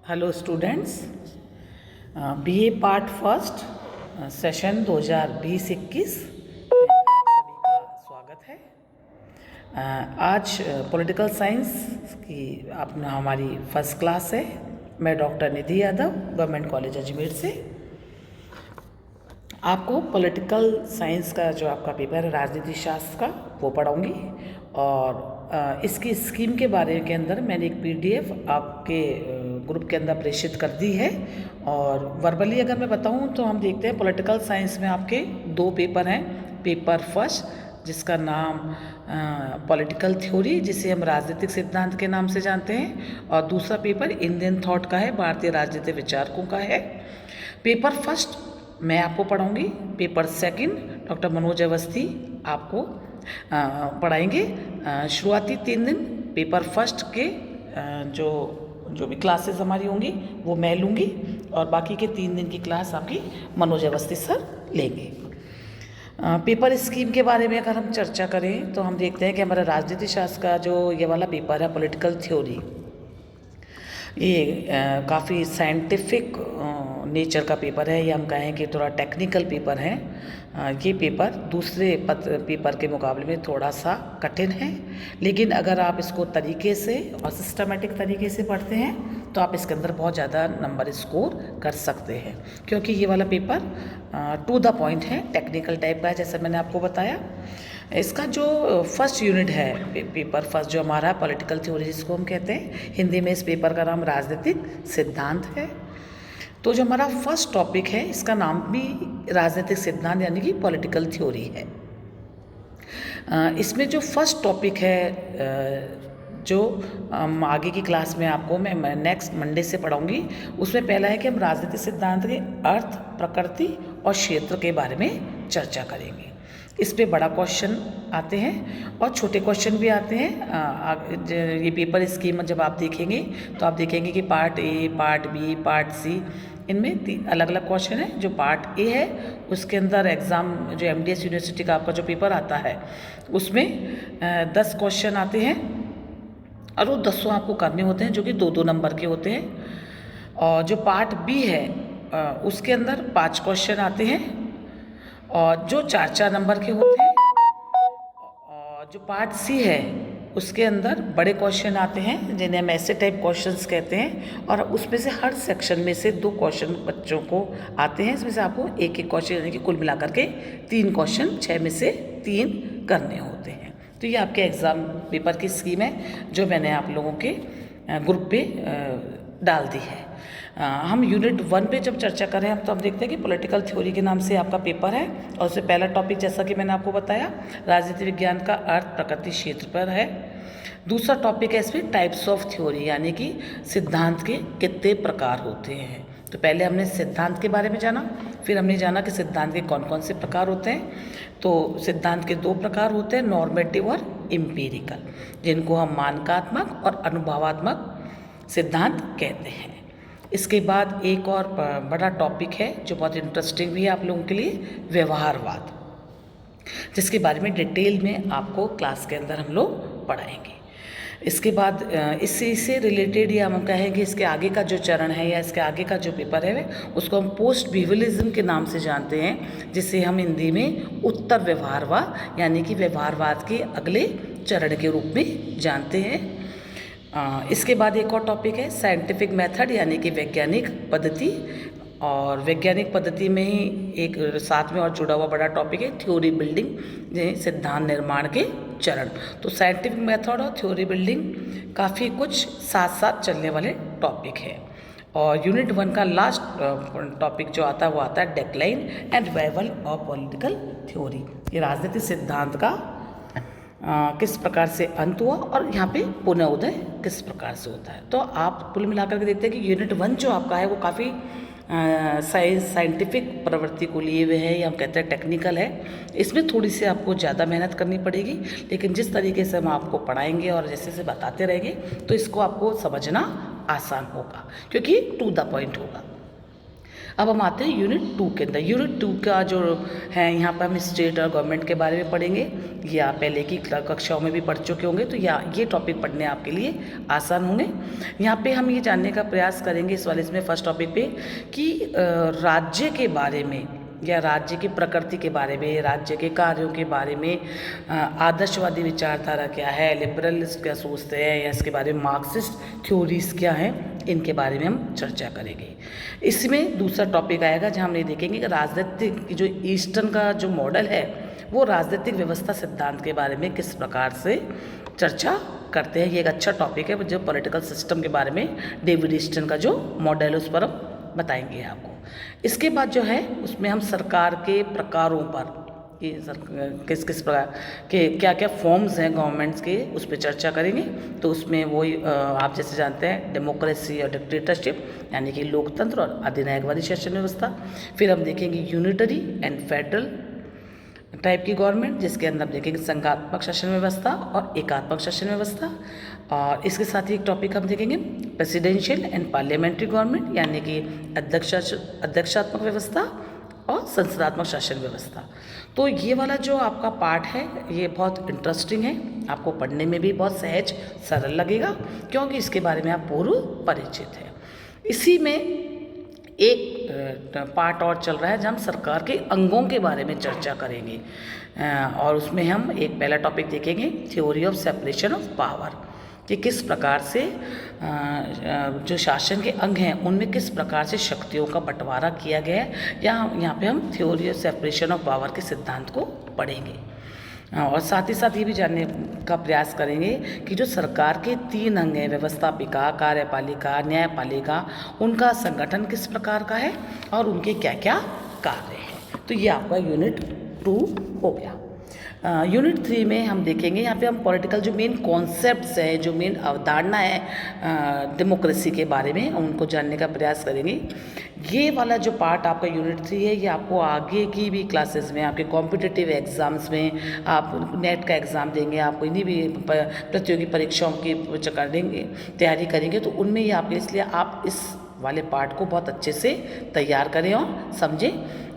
Hello students, BA part first session 2020-21 में आप सभी का स्वागत है। आज पॉलिटिकल साइंस की अपना हमारी फर्स्ट क्लास है। मैं डॉक्टर निधि यादव, गवर्नमेंट कॉलेज अजमेर से आपको पॉलिटिकल साइंस का जो आपका पेपर है राजनीति शास्त्र का वो पढ़ाऊँगी। और इसकी स्कीम के बारे के अंदर मैंने एक पीडीएफ आपके ग्रुप के अंदर प्रेषित कर दी है। और वर्बली अगर मैं बताऊं तो हम देखते हैं पॉलिटिकल साइंस में आपके दो पेपर हैं। पेपर फर्स्ट जिसका नाम पॉलिटिकल थ्योरी, जिसे हम राजनीतिक सिद्धांत के नाम से जानते हैं, और दूसरा पेपर इंडियन थॉट का है, भारतीय राजनीतिक विचारकों का है। पेपर फर्स्ट मैं आपको पढ़ाऊंगी, paper second doctor Manoj Awasthi आपको पढ़ाएंगे। शुरुआती 3 दिन पेपर फर्स्ट के जो भी क्लासेस हमारी होंगी वो मैं लूँगी, और बाकी के 3 दिन की क्लास आपकी मनोज अवस्थी सर लेंगे। पेपर स्कीम के बारे में अगर हम चर्चा करें तो हम देखते हैं कि हमारा राजनीति शास्त्र का जो ये वाला पेपर है पॉलिटिकल थ्योरी, ये काफ़ी साइंटिफिक नेचर का पेपर है, या हम कहें कि थोड़ा टेक्निकल पेपर है। ये पेपर दूसरे पेपर के मुकाबले में थोड़ा सा कठिन है, लेकिन अगर आप इसको तरीके से और सिस्टमेटिक तरीके से पढ़ते हैं तो आप इसके अंदर बहुत ज़्यादा नंबर स्कोर कर सकते हैं, क्योंकि ये वाला पेपर टू द पॉइंट है, टेक्निकल टाइप का है, जैसे मैंने आपको बताया। इसका जो फर्स्ट यूनिट है पेपर फर्स्ट जो हमारा पॉलिटिकल थ्योरी जिसको हम कहते हैं, हिंदी में इस पेपर का नाम राजनीतिक सिद्धांत है। तो जो हमारा फर्स्ट टॉपिक है इसका नाम भी राजनीतिक सिद्धांत यानी कि पॉलिटिकल थ्योरी है। इसमें जो फर्स्ट टॉपिक है जो आगे की क्लास में आपको मैं नेक्स्ट मंडे से पढ़ाऊंगी, उसमें पहला है कि हम राजनीतिक सिद्धांत के अर्थ, प्रकृति और क्षेत्र के बारे में चर्चा करेंगे। इस पे बड़ा क्वेश्चन आते हैं और छोटे क्वेश्चन भी आते हैं। ये पेपर स्कीम जब आप देखेंगे तो आप देखेंगे कि part A, part B, part C, इनमें 3 अलग अलग क्वेश्चन है। जो पार्ट ए है उसके अंदर एग्ज़ाम जो एमडीएस यूनिवर्सिटी का आपका जो पेपर आता है उसमें 10 क्वेश्चन आते हैं, और वो 10 आपको करने होते हैं जो कि 2-2 नंबर के होते हैं। और जो पार्ट बी है उसके अंदर 5 क्वेश्चन आते हैं और जो 4-4 नंबर के होते हैं। और जो पार्ट सी है उसके अंदर बड़े क्वेश्चन आते हैं जिन्हें हम ऐसे टाइप क्वेश्चंस कहते हैं, और उसमें से हर सेक्शन में से 2 क्वेश्चन बच्चों को आते हैं। इसमें से आपको एक एक क्वेश्चन यानी कि कुल मिलाकर के 3 क्वेश्चन 6 में से 3 करने होते हैं। तो ये आपके एग्ज़ाम पेपर की स्कीम है जो मैंने आप लोगों के ग्रुप पे डाल दी है। हम यूनिट 1 पे जब चर्चा करें हम तो हम देखते हैं कि पॉलिटिकल थ्योरी के नाम से आपका पेपर है, और उससे पहला टॉपिक जैसा कि मैंने आपको बताया राजनीति विज्ञान का अर्थ, प्रकृति, क्षेत्र पर है। दूसरा टॉपिक है इसमें टाइप्स ऑफ थ्योरी यानी कि सिद्धांत के कितने प्रकार होते हैं। तो पहले हमने सिद्धांत के बारे में जाना, फिर हमने जाना कि सिद्धांत के कौन कौन से प्रकार होते हैं। तो सिद्धांत के 2 प्रकार होते हैं, नॉर्मेटिव और एम्पिरिकल, जिनको हम मानकात्मक और अनुभवात्मक सिद्धांत कहते हैं। इसके बाद एक और बड़ा टॉपिक है जो बहुत इंटरेस्टिंग भी है आप लोगों के लिए, व्यवहारवाद, जिसके बारे में डिटेल में आपको क्लास के अंदर हम लोग पढ़ाएंगे। इसके बाद इससे रिलेटेड या हम कहेंगे इसके आगे का जो चरण है या इसके आगे का जो पेपर है उसको हम पोस्ट बिहेवियरिज्म के नाम से जानते हैं, जिसे हम हिंदी में उत्तर व्यवहारवाद यानी कि व्यवहारवाद के अगले चरण के रूप में जानते हैं। इसके बाद एक और टॉपिक है साइंटिफिक मेथड यानी कि वैज्ञानिक पद्धति, और वैज्ञानिक पद्धति में ही एक साथ में और जुड़ा हुआ बड़ा टॉपिक है थ्योरी बिल्डिंग, सिद्धांत निर्माण के चरण। तो साइंटिफिक मेथड और थ्योरी बिल्डिंग काफ़ी कुछ साथ साथ चलने वाले टॉपिक है। और यूनिट 1 का लास्ट टॉपिक जो आता है वो आता है decline and revival of political theory, ये राजनीतिक सिद्धांत का किस प्रकार से अंत हुआ और यहाँ पे पुनः उदय किस प्रकार से होता है। तो आप कुल मिलाकर के देखते हैं कि यूनिट 1 जो आपका है वो काफ़ी साइंटिफिक प्रवृत्ति को लिए हुए है, या हम कहते हैं टेक्निकल है। इसमें थोड़ी सी आपको ज़्यादा मेहनत करनी पड़ेगी, लेकिन जिस तरीके से हम आपको पढ़ाएंगे और जैसे से बताते रहेंगे तो इसको आपको समझना आसान होगा, क्योंकि टू द पॉइंट होगा। अब हम आते हैं यूनिट 2 के अंदर। यूनिट 2 का जो है यहाँ पर हम स्टेट और गवर्नमेंट के बारे में पढ़ेंगे। ये आप पहले की कक्षाओं में भी पढ़ चुके होंगे, तो ये टॉपिक पढ़ने आपके लिए आसान होंगे। यहाँ पे हम ये जानने का प्रयास करेंगे इस वाले इसमें फर्स्ट टॉपिक पे कि राज्य के बारे में या राज्य की प्रकृति के बारे में, राज्य के कार्यों के बारे में आदर्शवादी विचारधारा क्या है, लिबरलिस्ट क्या सोचते हैं, या इसके बारे में मार्क्सिस्ट थ्योरीज क्या हैं, इनके बारे में हम चर्चा करेंगे। इसमें दूसरा टॉपिक आएगा जहाँ हम ये देखेंगे कि राजनीतिक जो ईस्टर्न का जो मॉडल है वो राजनीतिक व्यवस्था सिद्धांत के बारे में किस प्रकार से चर्चा करते हैं। ये एक अच्छा टॉपिक है जो पॉलिटिकल सिस्टम के बारे में डेविड ईस्टर्न का जो मॉडल है उस पर हम बताएंगे आपको। इसके बाद जो है उसमें हम सरकार के प्रकारों पर कि किस किस प्रकार के क्या क्या फॉर्म्स हैं गवर्नमेंट्स के, उस पर चर्चा करेंगे। तो उसमें वही आप जैसे जानते हैं डेमोक्रेसी और डिक्टेटरशिप यानी कि लोकतंत्र और अधिनायकवादी शासन व्यवस्था। फिर हम देखेंगे यूनिटरी एंड फेडरल टाइप की गवर्नमेंट, जिसके अंदर हम देखेंगे संघात्मक शासन व्यवस्था और एकात्मक शासन व्यवस्था। और इसके साथ ही एक टॉपिक हम देखेंगे प्रेसिडेंशियल एंड पार्लियामेंट्री गवर्नमेंट यानी कि अध्यक्षात्मक व्यवस्था और संसदात्मक शासन व्यवस्था। तो ये वाला जो आपका पार्ट है ये बहुत इंटरेस्टिंग है, आपको पढ़ने में भी बहुत सहज सरल लगेगा क्योंकि इसके बारे में आप पूर्व परिचित हैं। इसी में एक पार्ट और चल रहा है जहाँ हम सरकार के अंगों के बारे में चर्चा करेंगे और उसमें हम एक पहला टॉपिक देखेंगे theory of separation of power, कि किस प्रकार से जो शासन के अंग हैं उनमें किस प्रकार से शक्तियों का बंटवारा किया गया है। यहाँ पे हम theory of separation of power के सिद्धांत को पढ़ेंगे और साथ ही साथ ये भी जानने का प्रयास करेंगे कि जो सरकार के 3 अंग हैं व्यवस्थापिका, कार्यपालिका, न्यायपालिका, उनका संगठन किस प्रकार का है और उनके क्या क्या कार्य हैं। तो ये आपका यूनिट 2 हो गया। यूनिट 3 में हम देखेंगे यहाँ पे हम पॉलिटिकल जो मेन कॉन्सेप्ट्स हैं, जो मेन अवधारणा है डेमोक्रेसी के बारे में, उनको जानने का प्रयास करेंगे। ये वाला जो पार्ट आपका यूनिट 3 है ये आपको आगे की भी क्लासेस में, आपके कॉम्पिटिटिव एग्ज़ाम्स में, आप नेट का एग्ज़ाम देंगे, आप इन्हीं भी प्रतियोगी परीक्षाओं की तैयारी करेंगे तो उनमें ये आपके, इसलिए आप इस वाले पार्ट को बहुत अच्छे से तैयार करें और समझें।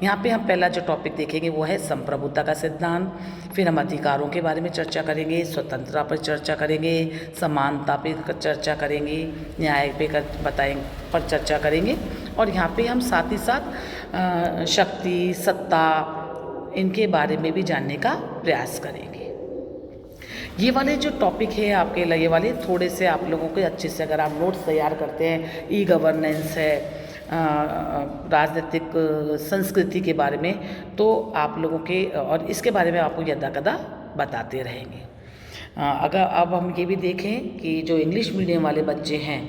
यहाँ पे हम पहला जो टॉपिक देखेंगे वो है संप्रभुता का सिद्धांत, फिर हम अधिकारों के बारे में चर्चा करेंगे, स्वतंत्रता पर चर्चा करेंगे, समानता पर चर्चा करेंगे, न्याय पे पर चर्चा करेंगे और यहाँ पे हम साथ ही साथ शक्ति, सत्ता, इनके बारे में भी जानने का प्रयास करेंगे। ये वाले जो टॉपिक है आपके लिए वाले थोड़े से आप लोगों के अच्छे से अगर आप नोट्स तैयार करते हैं, ई गवर्नेंस है, राजनीतिक संस्कृति के बारे में, तो आप लोगों के और इसके बारे में आपको यदाकदा बताते रहेंगे। अगर अब हम ये भी देखें कि जो इंग्लिश मीडियम वाले बच्चे हैं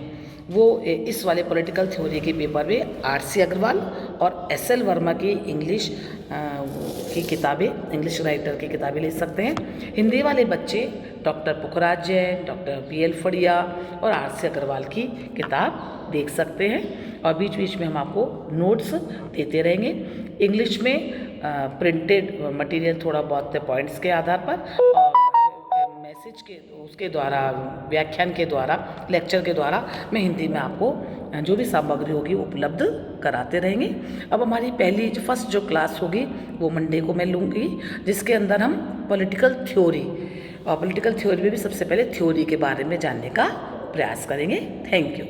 वो इस वाले पॉलिटिकल थ्योरी के पेपर में आर.सी. अग्रवाल और एस.एल. वर्मा की इंग्लिश की किताबें, इंग्लिश राइटर की किताबें ले सकते हैं। हिंदी वाले बच्चे डॉक्टर पुखराज जैन, डॉक्टर पी.एल. फड़िया और आर.सी. अग्रवाल की किताब देख सकते हैं और बीच बीच में हम आपको नोट्स देते रहेंगे। इंग्लिश में प्रिंटेड मटेरियल थोड़ा बहुत पॉइंट्स के आधार पर और मैसेज के उसके द्वारा, व्याख्यान के द्वारा, लेक्चर के द्वारा मैं हिंदी में आपको जो भी सामग्री होगी उपलब्ध कराते रहेंगे। अब हमारी पहली जो फर्स्ट जो क्लास होगी वो मंडे को मैं लूँगी, जिसके अंदर हम पॉलिटिकल थ्योरी और पॉलिटिकल थ्योरी में भी सबसे पहले थ्योरी के बारे में जानने का प्रयास करेंगे। Thank you.